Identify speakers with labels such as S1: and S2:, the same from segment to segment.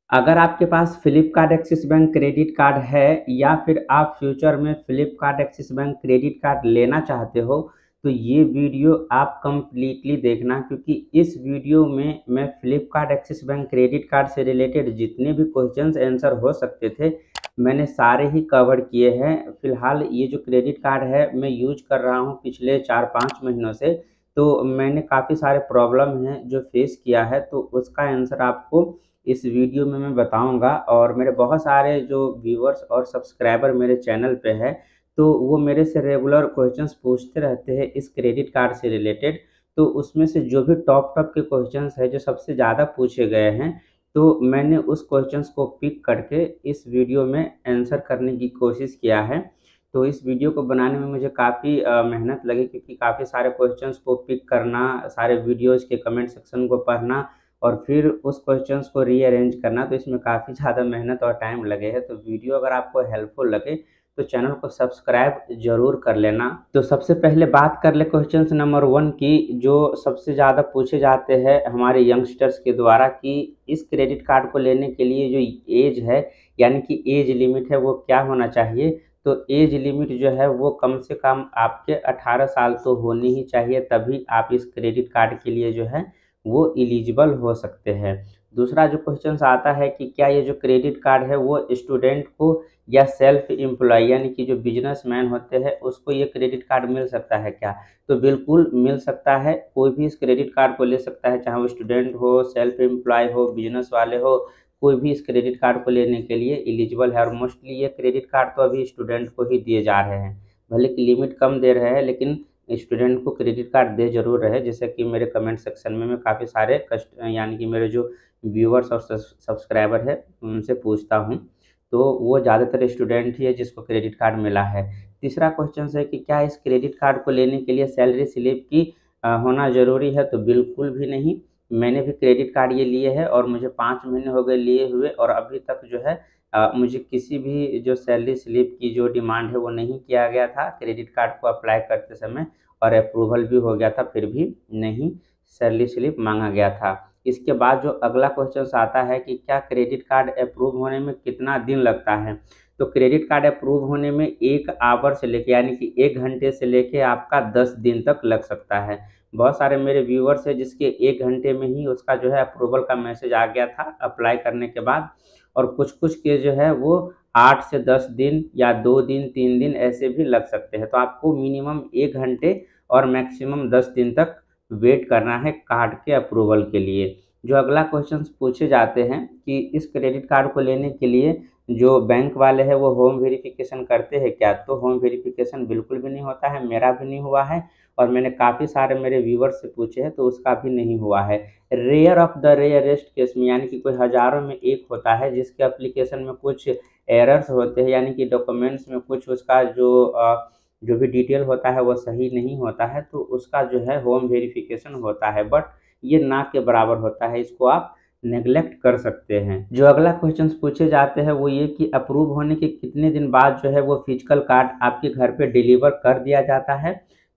S1: अगर आपके पास Flipkart Axis bank credit card है या फिर आप फ्यूचर में Flipkart Axis bank credit card लेना चाहते हो, तो ये वीडियो आप कंप्लीटली देखना, क्योंकि इस वीडियो में मैं Flipkart Axis bank credit card से रिलेटेड जितने भी क्वेश्चंस आंसर हो सकते थे, मैंने सारे ही कवर किए हैं। फिलहाल ये जो क्रेडिट कार्ड है मैं यूज कर रहा हूँ पिछले 4-5 महीनों से, तो मैंने काफ़ी सारे प्रॉब्लम हैं जो फेस किया है, तो उसका आंसर आपको इस वीडियो में मैं बताऊंगा। और मेरे बहुत सारे जो व्यूअर्स और सब्सक्राइबर मेरे चैनल पे है, तो वो मेरे से रेगुलर क्वेश्चंस पूछते रहते हैं इस क्रेडिट कार्ड से रिलेटेड। तो उसमें से जो भी टॉप टॉप के क्वेश्चंस है जो सबसे ज़्यादा पूछे गए हैं, तो मैंने उस क्वेश्चंस को पिक करके इस वीडियो में आंसर करने की कोशिश किया है। तो इस वीडियो को बनाने में मुझे काफ़ी मेहनत लगी, क्योंकि काफ़ी सारे क्वेश्चंस को पिक करना, सारे वीडियोज़ के कमेंट सेक्शन को पढ़ना और फिर उस क्वेश्चंस को रीअरेंज करना, तो इसमें काफ़ी ज़्यादा मेहनत और टाइम लगे है। तो वीडियो अगर आपको हेल्पफुल लगे तो चैनल को सब्सक्राइब ज़रूर कर लेना। तो सबसे पहले बात कर ले क्वेश्चंस नंबर 1 की, जो सबसे ज़्यादा पूछे जाते हैं हमारे यंगस्टर्स के द्वारा कि इस क्रेडिट कार्ड को लेने के लिए जो एज है, यानी कि एज लिमिट है, वो क्या होना चाहिए। तो एज लिमिट जो है वो कम से कम आपके 18 साल तो होनी ही चाहिए, तभी आप इस क्रेडिट कार्ड के लिए जो है वो एलिजिबल हो सकते हैं। दूसरा जो क्वेश्चन आता है कि क्या ये जो क्रेडिट कार्ड है वो स्टूडेंट को या सेल्फ एम्प्लॉय यानी कि जो बिजनेसमैन होते हैं उसको ये क्रेडिट कार्ड मिल सकता है क्या। तो बिल्कुल मिल सकता है, कोई भी इस क्रेडिट कार्ड को ले सकता है, चाहे वो स्टूडेंट हो, सेल्फ एम्प्लॉय हो, बिजनेस वाले हो, कोई भी इस क्रेडिट कार्ड को लेने के लिए एलिजिबल है। और मोस्टली ये क्रेडिट कार्ड तो अभी स्टूडेंट को ही दिए जा रहे हैं, भले कि लिमिट कम दे रहे हैं, लेकिन स्टूडेंट को क्रेडिट कार्ड दे ज़रूर रहे। जैसे कि मेरे कमेंट सेक्शन में मैं काफ़ी सारे यानी कि मेरे जो व्यूअर्स और सब्सक्राइबर है उनसे पूछता हूँ, तो वो ज़्यादातर स्टूडेंट ही है जिसको क्रेडिट कार्ड मिला है। तीसरा क्वेश्चन है कि क्या इस क्रेडिट कार्ड को लेने के लिए सैलरी स्लिप की होना ज़रूरी है। तो बिल्कुल भी नहीं। मैंने भी क्रेडिट कार्ड ये लिए है और मुझे 5 महीने हो गए लिए हुए, और अभी तक जो है मुझे किसी भी जो सैलरी स्लिप की जो डिमांड है वो नहीं किया गया था क्रेडिट कार्ड को अप्लाई करते समय, और अप्रूवल भी हो गया था, फिर भी नहीं सैलरी स्लिप मांगा गया था। इसके बाद जो अगला क्वेश्चन आता है कि क्या क्रेडिट कार्ड अप्रूव होने में कितना दिन लगता है। तो क्रेडिट कार्ड अप्रूव होने में 1 आवर से लेके यानी कि 1 घंटे से लेके आपका 10 दिन तक लग सकता है। बहुत सारे मेरे व्यूअर्स हैं जिसके 1 घंटे में ही उसका जो है अप्रूवल का मैसेज आ गया था अप्लाई करने के बाद, और कुछ-कुछ के जो है वो 8 से 10 दिन या 2 दिन, 3 दिन ऐसे भी लग सकते हैं। तो आपको मिनिमम 1 घंटे और मैक्सिमम 10 दिन तक वेट करना है कार्ड के अप्रूवल के लिए। जो अगला क्वेश्चन पूछे जाते हैं कि इस क्रेडिट कार्ड को लेने के लिए जो बैंक वाले हैं वो होम वेरिफिकेशन करते हैं क्या। तो होम वेरिफिकेशन बिल्कुल भी नहीं होता है, मेरा भी नहीं हुआ है, और मैंने काफ़ी सारे मेरे व्यूवर्स से पूछे हैं तो उसका भी नहीं हुआ है। Rare of the rarest case में, यानी कि कोई हज़ारों में एक होता है जिसके एप्लीकेशन में कुछ एरर्स होते हैं, यानी कि डॉक्यूमेंट्स में कुछ उसका जो भी डिटेल होता है वो सही नहीं होता है, तो उसका जो है होम वेरिफिकेशन होता है, बट ये ना के बराबर होता है, इसको आप नेग्लेक्ट कर सकते हैं। जो अगला क्वेश्चंस पूछे जाते हैं वो ये कि अप्रूव होने के कितने दिन बाद जो है वो फिजिकल कार्ड आपके घर पे डिलीवर कर दिया जाता है।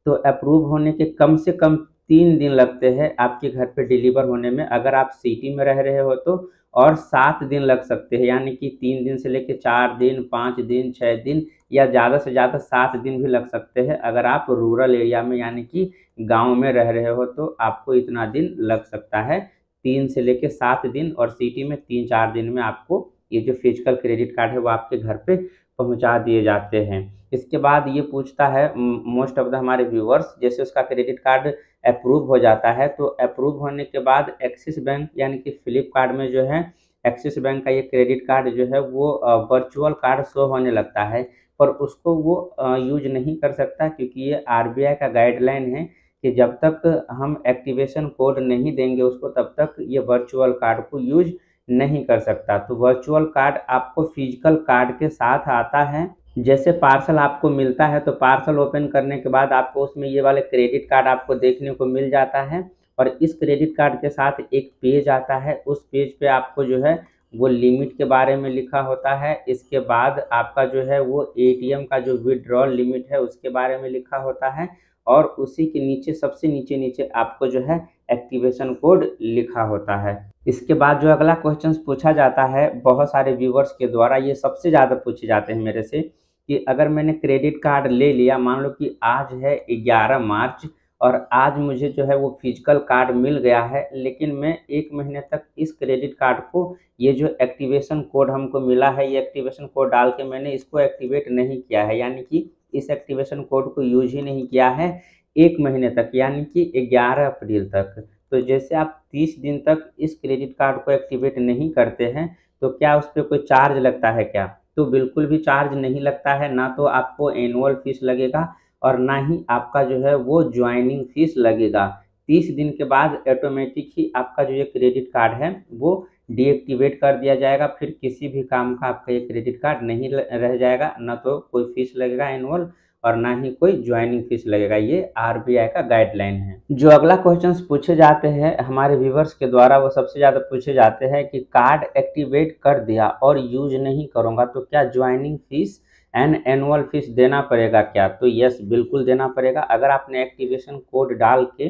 S1: तो अप्रूव होने के कम से कम 3 दिन लगते हैं आपके घर पे डिलीवर होने में, अगर आप सिटी में रह रहे हो तो, और 7 दिन लग सकते हैं, यानी कि 3 दिन से लेके 4 दिन, 5 दिन, 6 दिन, या ज़्यादा से ज़्यादा 7 दिन भी लग सकते हैं अगर आप रूरल एरिया में यानी कि गाँव में रह रहे हो, तो आपको इतना दिन लग सकता है, 3 से लेके 7 दिन, और सिटी में 3-4 दिन में आपको ये जो फिजिकल क्रेडिट कार्ड है वो आपके घर पे पहुंचा दिए जाते हैं। इसके बाद ये पूछता है मोस्ट ऑफ द हमारे व्यूअर्स, जैसे उसका क्रेडिट कार्ड अप्रूव हो जाता है, तो अप्रूव होने के बाद एक्सिस बैंक यानी कि फ्लिपकार्ट में जो है एक्सिस बैंक का ये क्रेडिट कार्ड जो है वो वर्चुअल कार्ड शो होने लगता है, पर उसको वो यूज नहीं कर सकता, क्योंकि ये आरबीआई का गाइडलाइन है कि जब तक हम एक्टिवेशन कोड नहीं देंगे उसको, तब तक ये वर्चुअल कार्ड को यूज नहीं कर सकता। तो वर्चुअल कार्ड आपको फिजिकल कार्ड के साथ आता है। जैसे पार्सल आपको मिलता है तो पार्सल ओपन करने के बाद आपको उसमें ये वाले क्रेडिट कार्ड आपको देखने को मिल जाता है, और इस क्रेडिट कार्ड के साथ एक पेज आता है, उस पेज पे आपको जो है वो लिमिट के बारे में लिखा होता है। इसके बाद आपका जो है वो एटीएम का जो विड्रॉल लिमिट है उसके बारे में लिखा होता है, और उसी के नीचे सबसे नीचे नीचे आपको जो है एक्टिवेशन कोड लिखा होता है। इसके बाद जो अगला क्वेश्चन पूछा जाता है बहुत सारे व्यूवर्स के द्वारा, ये सबसे ज़्यादा पूछे जाते हैं मेरे से, कि अगर मैंने क्रेडिट कार्ड ले लिया, मान लो कि आज है 11 मार्च और आज मुझे जो है वो फिजिकल कार्ड मिल गया है, लेकिन मैं 1 महीने तक इस क्रेडिट कार्ड को, ये जो एक्टिवेशन कोड हमको मिला है, ये एक्टिवेशन कोड डाल के मैंने इसको एक्टिवेट नहीं किया है, यानी कि इस एक्टिवेशन कोड को यूज ही नहीं किया है 1 महीने तक, यानी कि 11 अप्रैल तक। तो जैसे आप 30 दिन तक इस क्रेडिट कार्ड को एक्टिवेट नहीं करते हैं, तो क्या उस पर कोई चार्ज लगता है क्या? तो बिल्कुल भी चार्ज नहीं लगता है, ना तो आपको एनुअल फीस लगेगा और ना ही आपका जो है वो ज्वाइनिंग फीस लगेगा। 30 दिन के बाद ऑटोमेटिक ही आपका जो ये क्रेडिट कार्ड है वो डीएक्टिवेट कर दिया जाएगा, फिर किसी भी काम का आपका ये क्रेडिट कार्ड नहीं रह जाएगा, ना तो कोई फीस लगेगा एनुअल और ना ही कोई ज्वाइनिंग फीस लगेगा। ये आरबीआई का गाइडलाइन है। जो अगला क्वेश्चंस पूछे जाते हैं हमारे व्यूवर्स के द्वारा, वो सबसे ज़्यादा पूछे जाते हैं कि कार्ड एक्टिवेट कर दिया और यूज नहीं करूँगा तो क्या joining fees and annual fees देना पड़ेगा क्या? तो यस, बिल्कुल देना पड़ेगा। अगर आपने एक्टिवेशन कोड डाल के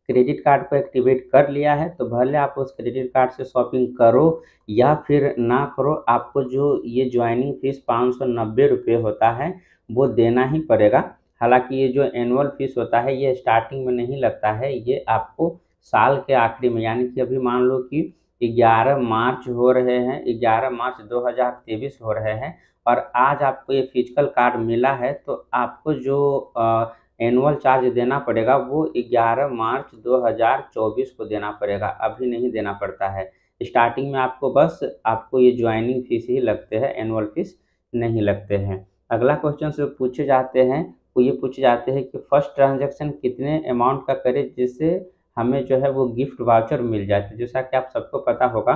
S1: क्रेडिट कार्ड को एक्टिवेट कर लिया है तो भले आप उस क्रेडिट कार्ड से शॉपिंग करो या फिर ना करो, आपको जो ये ज्वाइनिंग फीस 590 रुपये होता है वो देना ही पड़ेगा। हालांकि ये जो एनुअल फीस होता है ये स्टार्टिंग में नहीं लगता है, ये आपको साल के आखिरी में, यानी कि अभी मान लो कि 11 मार्च हो रहे हैं, 11 मार्च 2023 हो रहे हैं और आज आपको ये फिजिकल कार्ड मिला है, तो आपको जो एनुअल चार्ज देना पड़ेगा वो 11 मार्च 2024 को देना पड़ेगा, अभी नहीं देना पड़ता है। स्टार्टिंग में आपको बस आपको ये ज्वाइनिंग फीस ही लगते हैं, एनुअल फीस नहीं लगते हैं। अगला क्वेश्चन जो पूछे जाते हैं वो ये पूछे जाते हैं कि फर्स्ट ट्रांजैक्शन कितने अमाउंट का करें जिससे हमें जो है वो गिफ्ट वाउचर मिल जाए। तो जैसा कि आप सबको पता होगा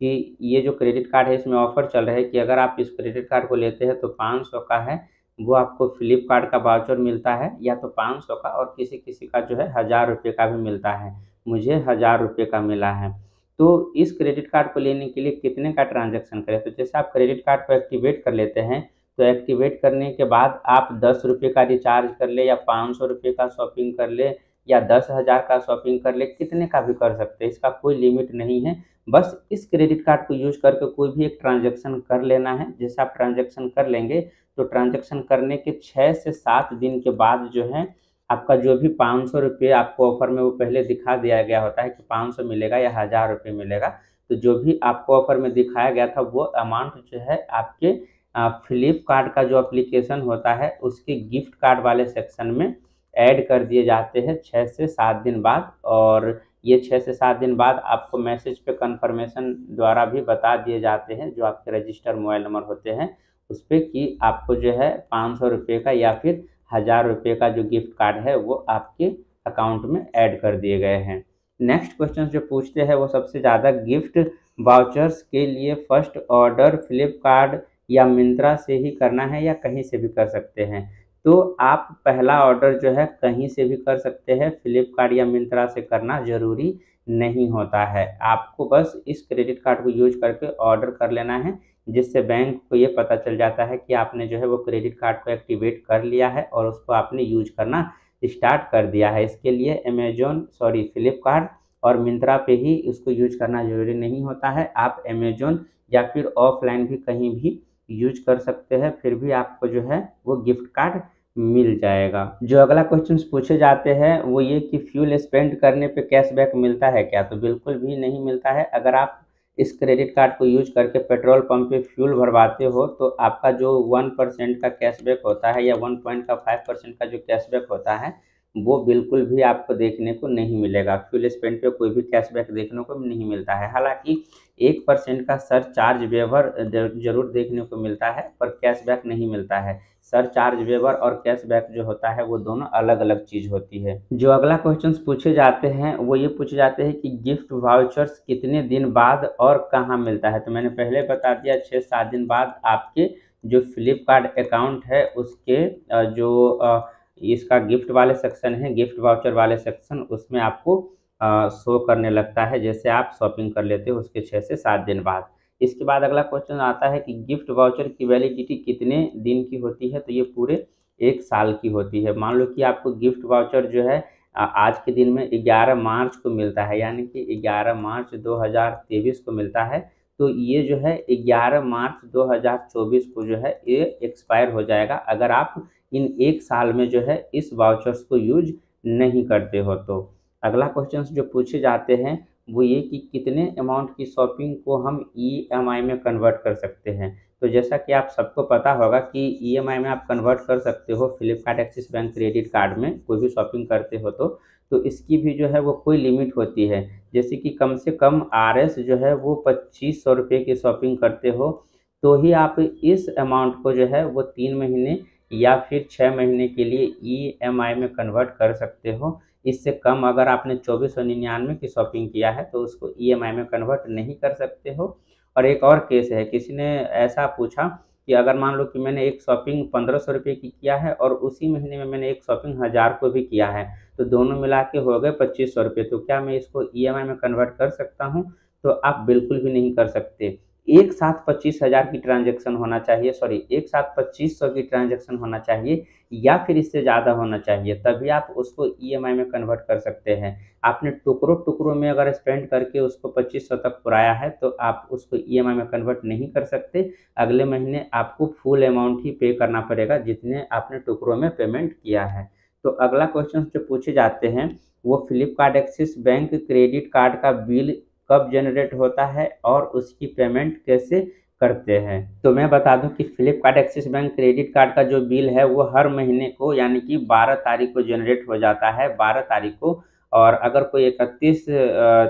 S1: कि ये जो क्रेडिट कार्ड है इसमें ऑफर चल रहा है कि अगर आप इस क्रेडिट कार्ड को लेते हैं तो 500 का है वो आपको फ्लिपकार्ट का वाउचर मिलता है, या तो 500 का और किसी किसी का जो है 1000 रुपये का भी मिलता है। मुझे 1000 रुपये का मिला है। तो इस क्रेडिट कार्ड को लेने के लिए कितने का ट्रांजैक्शन करें? तो जैसे आप क्रेडिट कार्ड को एक्टिवेट कर लेते हैं तो एक्टिवेट करने के बाद आप 10 रुपये का रिचार्ज कर ले या 500 रुपये का शॉपिंग कर ले या 10,000 का शॉपिंग कर ले, कितने का भी कर सकते हैं, इसका कोई लिमिट नहीं है। बस इस क्रेडिट कार्ड को यूज करके कोई भी एक ट्रांजैक्शन कर लेना है। जैसे आप ट्रांजैक्शन कर लेंगे तो ट्रांजैक्शन करने के 6 से 7 दिन के बाद जो है आपका जो भी 500 रुपये आपको ऑफर में वो पहले दिखा दिया गया होता है कि 500 मिलेगा या 1000 रुपये मिलेगा, तो जो भी आपको ऑफर में दिखाया गया था वो अमाउंट जो है आपके फ्लिपकार्ट का जो एप्लीकेशन होता है उसके गिफ्ट कार्ड वाले सेक्शन में ऐड कर दिए जाते हैं 6 से 7 दिन बाद। और ये 6 से 7 दिन बाद आपको मैसेज पे कंफर्मेशन द्वारा भी बता दिए जाते हैं जो आपके रजिस्टर मोबाइल नंबर होते हैं उस पर, कि आपको जो है 500 रुपये का या फिर 1000 रुपये का जो गिफ्ट कार्ड है वो आपके अकाउंट में ऐड कर दिए गए हैं। नेक्स्ट क्वेश्चन जो पूछते हैं वो सबसे ज़्यादा, गिफ्ट वाउचर्स के लिए फर्स्ट ऑर्डर फ्लिपकार्ट या मिंत्रा से ही करना है या कहीं से भी कर सकते हैं? तो आप पहला ऑर्डर जो है कहीं से भी कर सकते हैं, फ्लिपकार्ट या मिंत्रा से करना ज़रूरी नहीं होता है। आपको बस इस क्रेडिट कार्ड को यूज करके ऑर्डर कर लेना है, जिससे बैंक को ये पता चल जाता है कि आपने जो है वो क्रेडिट कार्ड को एक्टिवेट कर लिया है और उसको आपने यूज करना स्टार्ट कर दिया है। इसके लिए फ्लिपकार्ट और मिंत्रा पे ही उसको यूज करना ज़रूरी नहीं होता है। आप अमेजोन या फिर ऑफलाइन भी कहीं भी यूज कर सकते हैं, फिर भी आपको जो है वो गिफ्ट कार्ड मिल जाएगा। जो अगला क्वेश्चन पूछे जाते हैं वो ये कि फ्यूल स्पेंड करने पे कैशबैक मिलता है क्या? तो बिल्कुल भी नहीं मिलता है। अगर आप इस क्रेडिट कार्ड को यूज करके पेट्रोल पंप पे फ्यूल भरवाते हो तो आपका जो 1% का कैशबैक होता है या 1.5% का जो कैशबैक होता है वो बिल्कुल भी आपको देखने को नहीं मिलेगा। फ्यूल स्पेंड पे कोई भी कैशबैक देखने को नहीं मिलता है। हालांकि 1% का सरचार्ज वेवर जरूर देखने को मिलता है, पर कैशबैक नहीं मिलता है। सरचार्ज वेवर और कैशबैक जो होता है वो दोनों अलग अलग चीज़ होती है। जो अगला क्वेश्चन पूछे जाते हैं वो ये पूछे जाते हैं कि गिफ्ट वाउचर्स कितने दिन बाद और कहाँ मिलता है? तो मैंने पहले बता दिया 6-7 दिन बाद आपके जो फ्लिपकार्ट अकाउंट है उसके इसका गिफ्ट वाले सेक्शन है, गिफ्ट वाउचर वाले सेक्शन, उसमें आपको शो करने लगता है जैसे आप शॉपिंग कर लेते हो उसके 6 से 7 दिन बाद। इसके बाद अगला क्वेश्चन आता है कि गिफ्ट वाउचर की वैलिडिटी कितने दिन की होती है? तो ये पूरे 1 साल की होती है। मान लो कि आपको गिफ्ट वाउचर जो है आज के दिन में 11 मार्च को मिलता है, यानी कि 11 मार्च 2023 को मिलता है, तो ये जो है 11 मार्च 2024 को जो है ये एक्सपायर हो जाएगा, अगर आप इन 1 साल में जो है इस वाउचर्स को यूज़ नहीं करते हो तो। अगला क्वेश्चन जो पूछे जाते हैं वो ये कि कितने अमाउंट की शॉपिंग को हम ईएमआई में कन्वर्ट कर सकते हैं। तो जैसा कि आप सबको पता होगा कि ईएमआई में आप कन्वर्ट कर सकते हो Flipkart Axis bank credit card में, कोई भी शॉपिंग करते हो तो इसकी भी जो है वो कोई लिमिट होती है। जैसे कि कम से कम आरएस जो है वो 2500 रुपये की शॉपिंग करते हो तो ही आप इस अमाउंट को जो है वो 3 महीने या फिर 6 महीने के लिए ईएमआई में कन्वर्ट कर सकते हो। इससे कम अगर आपने 2499 की शॉपिंग किया है तो उसको ईएमआई में कन्वर्ट नहीं कर सकते हो। और एक और केस है, किसी ने ऐसा पूछा कि अगर मान लो कि मैंने एक शॉपिंग 1500 रुपये की किया है और उसी महीने में मैंने एक शॉपिंग 1000 को भी किया है, तो दोनों मिला के हो गए 2500 रुपये, तो क्या मैं इसको ईएमआई में कन्वर्ट कर सकता हूँ? तो आप बिल्कुल भी नहीं कर सकते। एक साथ 25,000 की ट्रांजैक्शन होना चाहिए, सॉरी एक साथ 2500 की ट्रांजैक्शन होना चाहिए या फिर इससे ज़्यादा होना चाहिए, तभी आप उसको ईएमआई में कन्वर्ट कर सकते हैं। आपने टुकड़ों-टुकड़ों में अगर स्पेंड करके उसको 2500 तक पुराया है तो आप उसको ईएमआई में कन्वर्ट नहीं कर सकते। अगले महीने आपको फुल अमाउंट ही पे करना पड़ेगा जितने आपने टुकड़ों में पेमेंट किया है। तो अगला क्वेश्चन जो पूछे जाते हैं वो Flipkart Axis bank credit card का बिल कब जनरेट होता है और उसकी पेमेंट कैसे करते हैं। तो मैं बता दूं कि Flipkart Axis bank credit card का जो बिल है वो हर महीने को यानी कि 12 तारीख को जनरेट हो जाता है, 12 तारीख को। और अगर कोई 31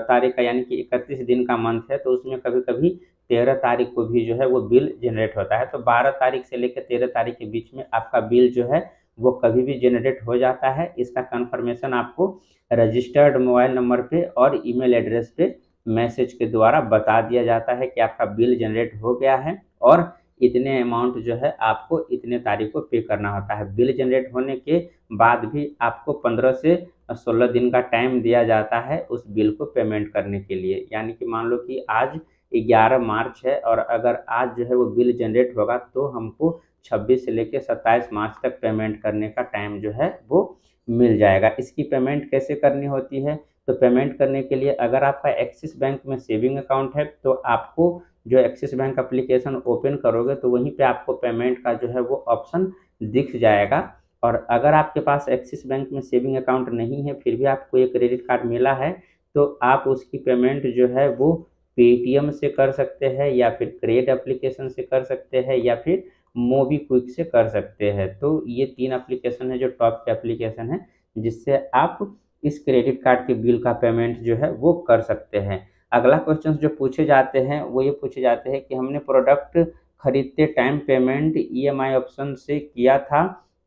S1: तारीख का यानी कि 31 दिन का मंथ है तो उसमें कभी-कभी 13 तारीख को भी जो है वो बिल जनरेट होता है। तो 12 तारीख से लेकर 13 तारीख के बीच में आपका बिल जो है वो कभी भी जनरेट हो जाता है। इसका कन्फर्मेशन आपको रजिस्टर्ड मोबाइल नंबर पे और ईमेल एड्रेस पे मैसेज के द्वारा बता दिया जाता है कि आपका बिल जनरेट हो गया है और इतने अमाउंट जो है आपको इतने तारीख को पे करना होता है। बिल जनरेट होने के बाद भी आपको 15 से 16 दिन का टाइम दिया जाता है उस बिल को पेमेंट करने के लिए। यानी कि मान लो कि आज 11 मार्च है और अगर आज जो है वो बिल जनरेट होगा तो हमको 26 से लेकर 27 मार्च तक पेमेंट करने का टाइम जो है वो मिल जाएगा। इसकी पेमेंट कैसे करनी होती है? तो पेमेंट करने के लिए अगर आपका एक्सिस बैंक में सेविंग अकाउंट है तो आपको जो एक्सिस बैंक एप्लीकेशन ओपन करोगे तो वहीं पे आपको पेमेंट का जो है वो ऑप्शन दिख जाएगा। और अगर आपके पास एक्सिस बैंक में सेविंग अकाउंट नहीं है फिर भी आपको एक क्रेडिट कार्ड मिला है तो आप उसकी पेमेंट जो है वो पेटीएम से कर सकते हैं या फिर क्रेड एप्लीकेशन से कर सकते हैं या फिर मोबीक्विक से कर सकते हैं। तो ये 3 एप्लीकेशन है जो टॉप के एप्लीकेशन है जिससे आप इस क्रेडिट कार्ड के बिल का पेमेंट जो है वो कर सकते हैं। अगला क्वेश्चन जो पूछे जाते हैं वो ये पूछे जाते हैं कि हमने प्रोडक्ट खरीदते टाइम पेमेंट ईएमआई ऑप्शन से किया था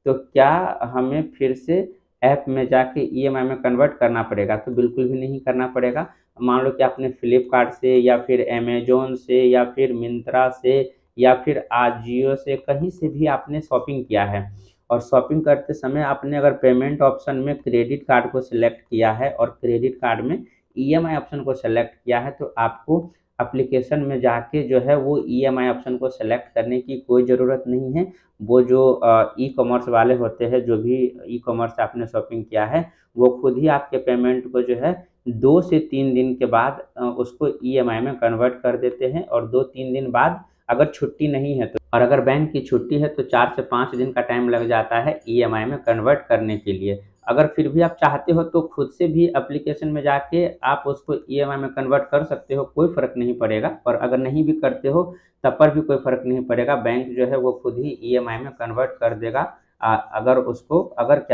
S1: तो क्या हमें फिर से ऐप में जाके ईएमआई में कन्वर्ट करना पड़ेगा? तो बिल्कुल भी नहीं करना पड़ेगा। मान लो कि आपने फ्लिपकार्ट से या फिर अमेज़न से या फिर मिंत्रा से या फिर आजियो से कहीं से भी आपने शॉपिंग किया है और शॉपिंग करते समय आपने अगर पेमेंट ऑप्शन में क्रेडिट कार्ड को सिलेक्ट किया है और क्रेडिट कार्ड में ईएमआई ऑप्शन को सेलेक्ट किया है तो आपको एप्लीकेशन में जाके जो है वो ईएमआई ऑप्शन को सेलेक्ट करने की कोई ज़रूरत नहीं है। वो जो ई कॉमर्स वाले होते हैं, जो भी ई कॉमर्स से आपने शॉपिंग किया है, वो खुद ही आपके पेमेंट को जो है 2 से 3 दिन के बाद उसको ईएमआई में कन्वर्ट कर देते हैं। और 2-3 दिन बाद अगर छुट्टी नहीं है तो और अगर बैंक की छुट्टी है तो 4 से 5 दिन का टाइम लग जाता है ईएमआई में कन्वर्ट करने के लिए। अगर फिर भी आप चाहते हो तो खुद से भी एप्लीकेशन में जाके आप उसको ईएमआई में कन्वर्ट कर सकते हो, कोई फ़र्क नहीं पड़ेगा। और अगर नहीं भी करते हो तब पर भी कोई फ़र्क नहीं पड़ेगा, बैंक जो है वो खुद ही ईएमआई में कन्वर्ट कर देगा।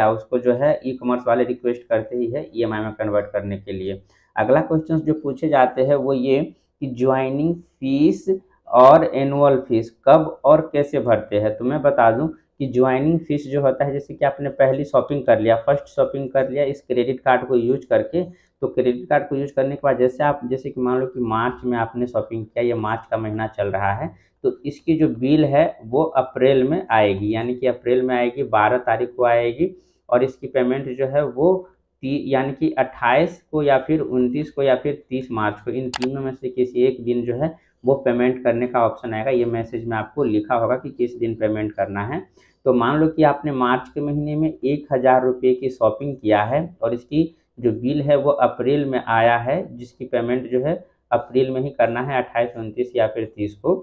S1: उसको जो है ई कॉमर्स वाले रिक्वेस्ट करते ही है ईएमआई में कन्वर्ट करने के लिए। अगला क्वेश्चन जो पूछे जाते हैं वो ये कि ज्वाइनिंग फ़ीस और एनुअल फ़ीस कब और कैसे भरते हैं? तो मैं बता दूं कि ज्वाइनिंग फ़ीस जो होता है, जैसे कि आपने पहली शॉपिंग कर लिया, फर्स्ट शॉपिंग कर लिया इस क्रेडिट कार्ड को यूज करके, तो क्रेडिट कार्ड को यूज करने के बाद जैसे कि मान लो कि मार्च में आपने शॉपिंग किया, ये मार्च का महीना चल रहा है, तो इसकी जो बिल है वो अप्रैल में आएगी, यानी कि अप्रैल में आएगी, 12 तारीख को आएगी। और इसकी पेमेंट जो है वो यानी कि 28 को या फिर 29 को या फिर 30 मार्च को, इन तीनों में से किसी एक दिन जो है वो पेमेंट करने का ऑप्शन आएगा। ये मैसेज में आपको लिखा होगा कि किस दिन पेमेंट करना है। तो मान लो कि आपने मार्च के महीने में 1000 रुपये की शॉपिंग किया है और इसकी जो बिल है वो अप्रैल में आया है, जिसकी पेमेंट जो है अप्रैल में ही करना है, 28, 29 या फिर 30 को।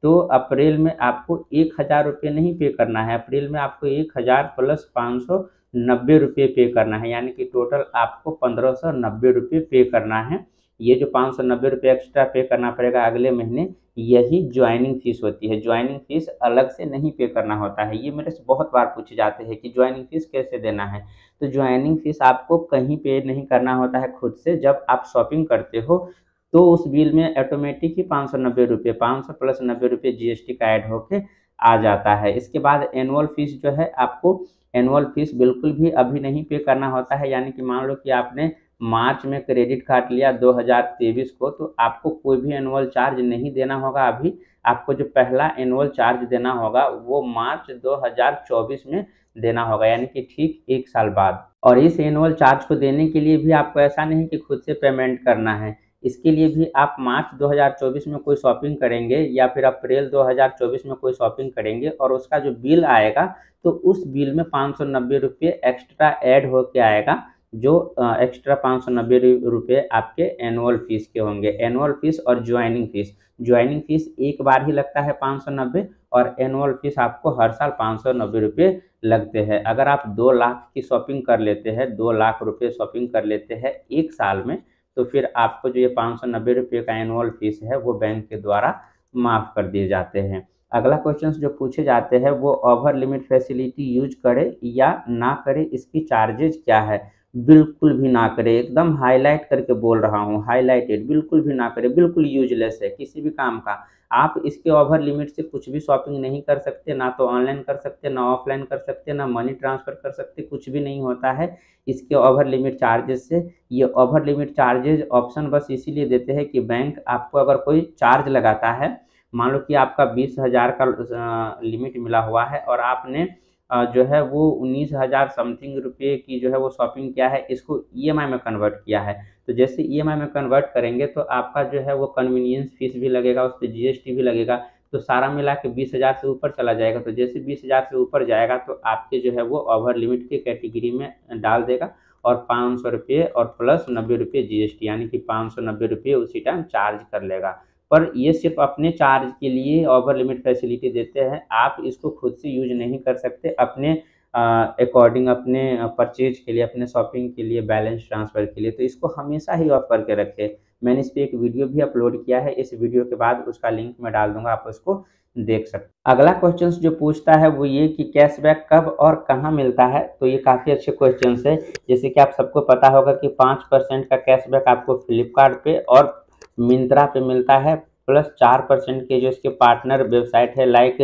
S1: तो अप्रैल में आपको 1000 रुपये नहीं पे करना है, अप्रैल में आपको 1000 प्लस 590 रुपये पे करना है, यानी कि टोटल आपको 1590 रुपये पे करना है। ये जो 590 रुपये एक्स्ट्रा पे करना पड़ेगा अगले महीने, यही ज्वाइनिंग फीस होती है। ज्वाइनिंग फीस अलग से नहीं पे करना होता है। ये मेरे से बहुत बार पूछे जाते हैं कि ज्वाइनिंग फीस कैसे देना है। तो ज्वाइनिंग फीस आपको कहीं पे नहीं करना होता है खुद से। जब आप शॉपिंग करते हो तो उस बिल में ऑटोमेटिक ही 590 रुपये, 500 प्लस 90 रुपये जीएसटी का ऐड होके आ जाता है। इसके बाद एनुअल फीस जो है, आपको एनुअल फीस बिल्कुल भी अभी नहीं पे करना होता है। यानी कि मान लो कि आपने मार्च में क्रेडिट कार्ड लिया 2023 को, तो आपको कोई भी एनुअल चार्ज नहीं देना होगा अभी। आपको जो पहला एनुअल चार्ज देना होगा वो मार्च 2024 में देना होगा, यानी कि ठीक 1 साल बाद। और इस एनुअल चार्ज को देने के लिए भी आपको ऐसा नहीं कि खुद से पेमेंट करना है। इसके लिए भी आप मार्च 2024 में कोई शॉपिंग करेंगे या फिर अप्रैल 2024 में कोई शॉपिंग करेंगे और उसका जो बिल आएगा तो उस बिल में 590 रुपये एक्स्ट्रा ऐड होके आएगा, जो एक्स्ट्रा 590 रुपये आपके एनुअल फीस के होंगे। एनुअल फीस और ज्वाइनिंग फीस, ज्वाइनिंग फीस एक बार ही लगता है 590 और एनुअल फीस आपको हर साल 590 रुपये लगते हैं। अगर आप 2 लाख की शॉपिंग कर लेते हैं, 2 लाख रुपये शॉपिंग कर लेते हैं 1 साल में, तो फिर आपको जो ये 590 रुपये का एनुअल फीस है वो बैंक के द्वारा माफ़ कर दिए जाते हैं। अगला क्वेश्चन जो पूछे जाते हैं वो ओवर लिमिट फैसिलिटी यूज करे या ना करे, इसकी चार्जेज क्या है। बिल्कुल भी ना करे, एकदम हाईलाइट करके बोल रहा हूँ, हाईलाइटेड, बिल्कुल भी ना करे, बिल्कुल यूजलेस है किसी भी काम का। आप इसके ओवर लिमिट से कुछ भी शॉपिंग नहीं कर सकते, ना तो ऑनलाइन कर सकते, ना ऑफलाइन कर सकते, ना मनी ट्रांसफ़र कर सकते, कुछ भी नहीं होता है इसके ओवर लिमिट चार्जेस से। ये ओवर लिमिट चार्जेज ऑप्शन बस इसीलिए देते हैं कि बैंक आपको अगर कोई चार्ज लगाता है, मान लो कि आपका 20,000 का लिमिट मिला हुआ है और आपने जो है वो 19,000 समथिंग रुपये की जो है वो शॉपिंग किया है, इसको ईएमआई में कन्वर्ट किया है। तो जैसे ईएमआई में कन्वर्ट करेंगे तो आपका जो है वो कन्वीनियंस फीस भी लगेगा, उस पर जीएसटी भी लगेगा, तो सारा मिला के 20,000 से ऊपर चला जाएगा। तो जैसे 20,000 से ऊपर जाएगा तो आपके जो है वो ओवर लिमिट की कैटेगरी में डाल देगा और 500 रुपये और प्लस 90 रुपये जीएसटी, यानी कि 590 रुपये उसी टाइम चार्ज कर लेगा। पर ये सिर्फ अपने चार्ज के लिए ओवर लिमिट फैसिलिटी देते हैं, आप इसको खुद से यूज नहीं कर सकते अपने अकॉर्डिंग, अपने परचेज के लिए, अपने शॉपिंग के लिए, बैलेंस ट्रांसफ़र के लिए। तो इसको हमेशा ही ऑफ करके रखें। मैंने इस पर एक वीडियो भी अपलोड किया है, इस वीडियो के बाद उसका लिंक मैं डाल दूंगा, आप उसको देख सकते। अगला क्वेश्चन जो पूछता है वो ये कि कैशबैक कब और कहाँ मिलता है। तो ये काफ़ी अच्छे क्वेश्चन है। जैसे कि आप सबको पता होगा कि 5% का कैशबैक आपको फ्लिपकार्ट पे और मिंत्रा पे मिलता है, प्लस 4% के जो इसके पार्टनर वेबसाइट है लाइक